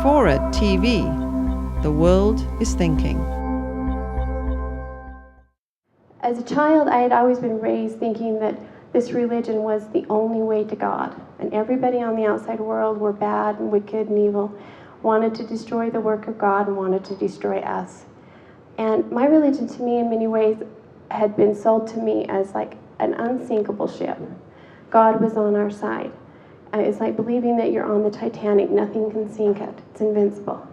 FORA.tv. The world is thinking. As a child, I had always been raised thinking that this religion was the only way to God, and everybody on the outside world were bad and wicked and evil, wanted to destroy the work of God and wanted to destroy us. And my religion, to me, in many ways, had been sold to me as like an unsinkable ship. God was on our side. It's like believing that you're on the Titanic, nothing can sink it, it's invincible.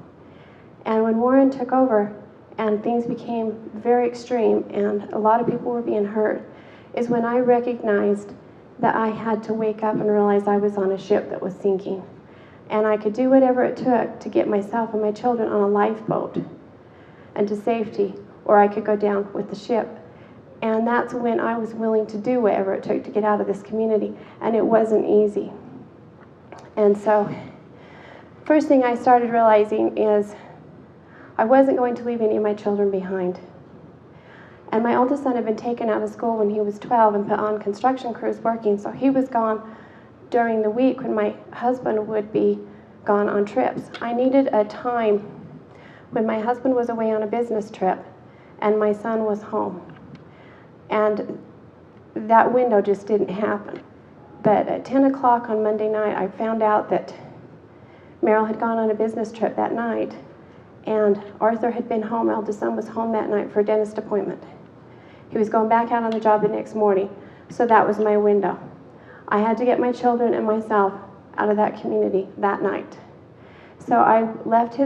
And when Warren took over and things became very extreme and a lot of people were being hurt, is when I recognized that I had to wake up and realize I was on a ship that was sinking. And I could do whatever it took to get myself and my children on a lifeboat and to safety, or I could go down with the ship. And that's when I was willing to do whatever it took to get out of this community, and it wasn't easy. And so, first thing I started realizing is I wasn't going to leave any of my children behind. And my oldest son had been taken out of school when he was 12 and put on construction crews working, so he was gone during the week when my husband would be gone on trips. I needed a time when my husband was away on a business trip and my son was home. And that window just didn't happen. But at 10 o'clock on Monday night, I found out that Meryl had gone on a business trip that night, and Arthur had been home. Eldest son was home that night for a dentist appointment. He was going back out on the job the next morning, so that was my window. I had to get my children and myself out of that community that night. So I left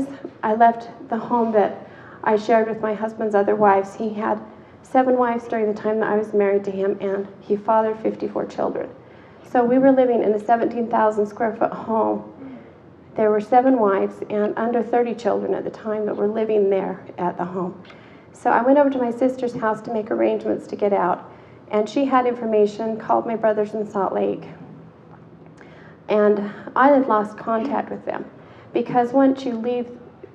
the home that I shared with my husband's other wives. He had 7 wives during the time that I was married to him, and he fathered 54 children. So we were living in a 17,000 square foot home. There were 7 wives and under 30 children at the time that were living there at the home. So I went over to my sister's house to make arrangements to get out, and she had information, called my brothers in Salt Lake, and I had lost contact with them, because once you leave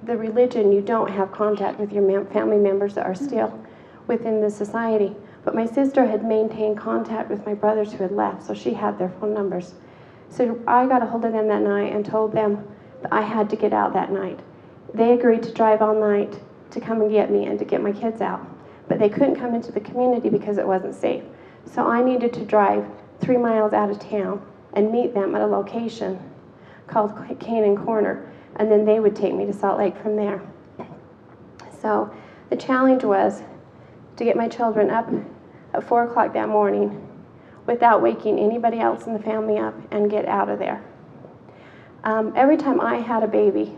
the religion, you don't have contact with your family members that are still within the society. But my sister had maintained contact with my brothers who had left, so she had their phone numbers. So I got a hold of them that night and told them that I had to get out that night. They agreed to drive all night to come and get me and to get my kids out, but they couldn't come into the community because it wasn't safe. So I needed to drive 3 miles out of town and meet them at a location called Canaan Corner, and then they would take me to Salt Lake from there. So the challenge was to get my children up at 4 o'clock that morning without waking anybody else in the family up and get out of there. Every time I had a baby,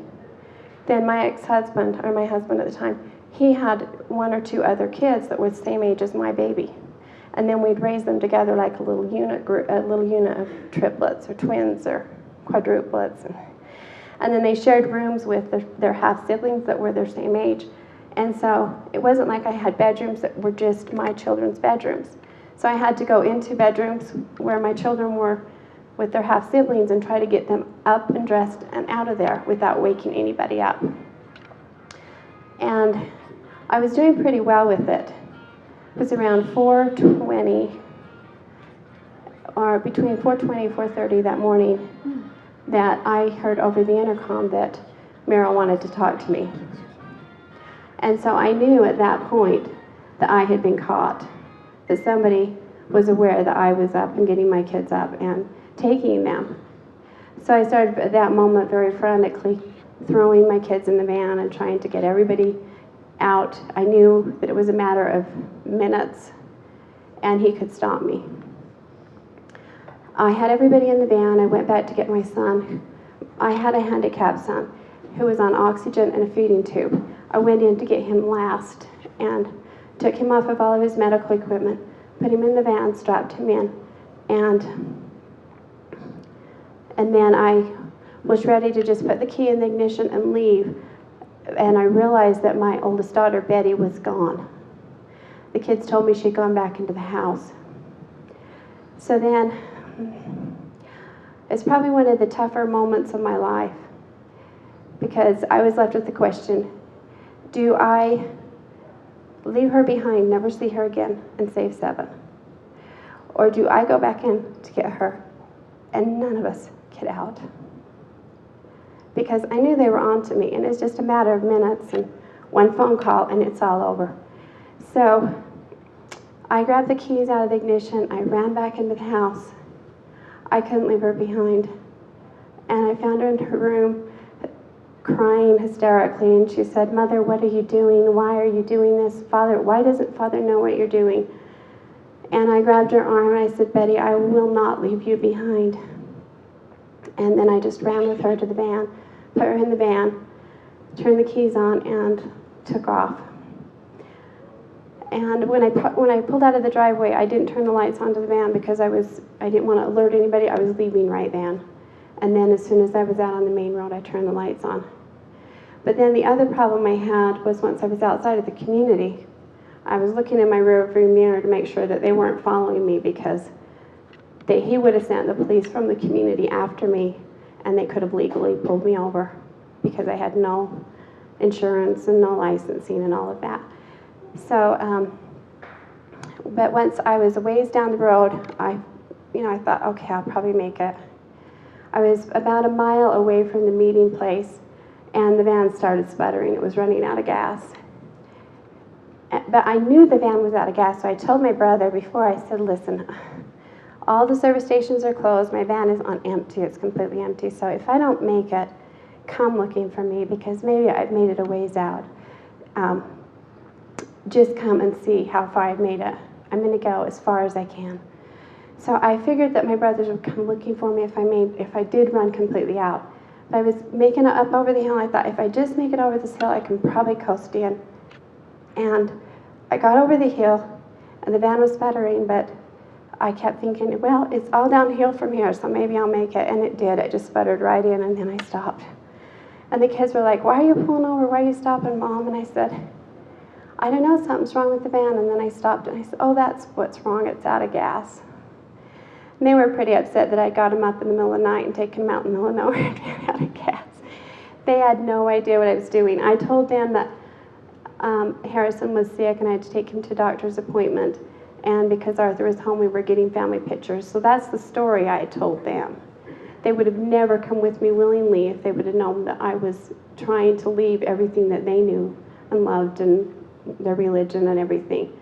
then my ex-husband, or my husband at the time, he had 1 or 2 other kids that were the same age as my baby. And then we'd raise them together like a little unit of triplets or twins or quadruplets. And then they shared rooms with their half-siblings that were their same age. And so it wasn't like I had bedrooms that were just my children's bedrooms. So I had to go into bedrooms where my children were with their half-siblings and try to get them up and dressed and out of there without waking anybody up. And I was doing pretty well with it. It was around 4:20, or between 4:20 and 4:30 that morning, that I heard over the intercom that Meryl wanted to talk to me. And so I knew at that point that I had been caught, that somebody was aware that I was up and getting my kids up and taking them. So I started at that moment very frantically throwing my kids in the van and trying to get everybody out. I knew that it was a matter of minutes and he could stop me. I had everybody in the van. I went back to get my son. I had a handicapped son who was on oxygen and a feeding tube. I went in to get him last and took him off of all of his medical equipment, put him in the van, strapped him in, and then I was ready to just put the key in the ignition and leave. And I realized that my oldest daughter, Betty, was gone. The kids told me she'd gone back into the house. So then, it's probably one of the tougher moments of my life, because I was left with the question, do I leave her behind, never see her again, and save 7? Or do I go back in to get her, and none of us get out? because I knew they were on to me, and it's just a matter of minutes and one phone call and it's all over. So I grabbed the keys out of the ignition, I ran back into the house. I couldn't leave her behind. And I found her in her room crying hysterically, and she said, "Mother, what are you doing? Why are you doing this? Father, why doesn't Father know what you're doing?" And I grabbed her arm and I said, "Betty, I will not leave you behind." And then I just ran with her to the van, put her in the van, turned the keys on, and took off. And when I pulled out of the driveway, I didn't turn the lights onto the van because I didn't want to alert anybody. I was leaving right then. And then as soon as I was out on the main road, I turned the lights on. But then the other problem I had was once I was outside of the community, I was looking in my rearview mirror to make sure that they weren't following me, because he would have sent the police from the community after me, and they could have legally pulled me over because I had no insurance and no licensing and all of that. So, but once I was a ways down the road, I thought, okay, I'll probably make it. I was about a mile away from the meeting place, and the van started sputtering. It was running out of gas. But I knew the van was out of gas, so I told my brother before, I said, "Listen, all the service stations are closed. My van is on empty. It's completely empty. So if I don't make it, come looking for me, because maybe I've made it a ways out. Just come and see how far I've made it. I'm going to go as far as I can." So I figured that my brothers would come looking for me if I did run completely out. But I was making it up over the hill. I thought, if I just make it over this hill, I can probably coast in. And I got over the hill, and the van was sputtering, but I kept thinking, well, it's all downhill from here, so maybe I'll make it. And it did. It just sputtered right in, and then I stopped. And the kids were like, "Why are you pulling over? Why are you stopping, Mom?" And I said, "I don't know, something's wrong with the van." And then I stopped, and I said, "Oh, that's what's wrong. It's out of gas." And they were pretty upset that I got them up in the middle of the night and taken them out in the middle of nowhere and ran out of gas. They had no idea what I was doing. I told them that Harrison was sick and I had to take him to a doctor's appointment. And because Arthur was home, we were getting family pictures. So that's the story I told them. They would have never come with me willingly if they would have known that I was trying to leave everything that they knew and loved and their religion and everything.